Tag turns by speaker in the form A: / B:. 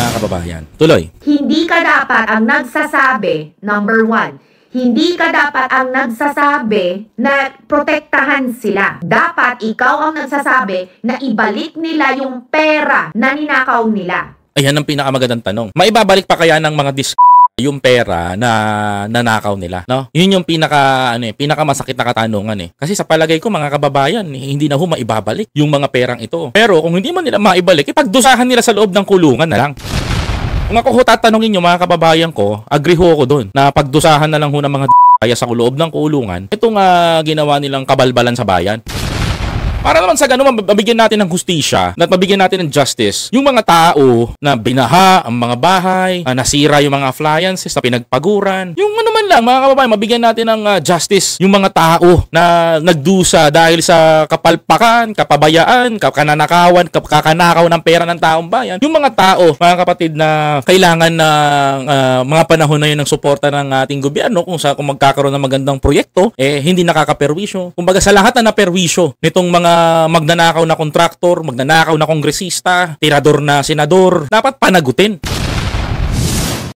A: mga kababayan. Tuloy.
B: Hindi ka dapat ang nagsasabi, number 1, hindi ka dapat ang nagsasabi na protektahan sila. Dapat ikaw ang nagsasabi na ibalik nila yung pera na ninakaw nila.
A: Ayan ang pinakamagandang tanong. Maibabalik pa kaya ng mga yung pera na nanakaw nila, no? Yun yung pinakamasakit na katanungan eh. Kasi sa palagay ko mga kababayan, hindi na ho maibabalik yung mga perang ito. Pero kung hindi man nila maibalik, ipagdusahan nila sa loob ng kulungan na lang. Kung ako ho tatanungin nyo mga kababayan ko, agree ho ako doon na pagdusahan na lang ho ng mga kaya sa loob ng kulungan, itong ginawa nilang kabalbalan sa bayan. Para naman sa ganun, mabigyan natin ng hustisya at mabigyan natin ng justice yung mga tao na binaha ang mga bahay, nasira yung mga appliances na pinagpaguran. Yung ano man lang, mga kababayan, mabigyan natin ng justice yung mga tao na nagdusa dahil sa kapalpakan, kapabayaan, kakanakawan, kakanakaw ng pera ng taong bayan. Yung mga tao, mga kapatid, na kailangan ng mga panahon na yun ng suporta ng ating gobyerno kung magkakaroon ng magandang proyekto, hindi nakakaperwisyo. Kumbaga sa lahat na naperwisyo nitong mga magnanakaw na kontraktor, magnanakaw na kongresista, tirador na senador, dapat panagutin.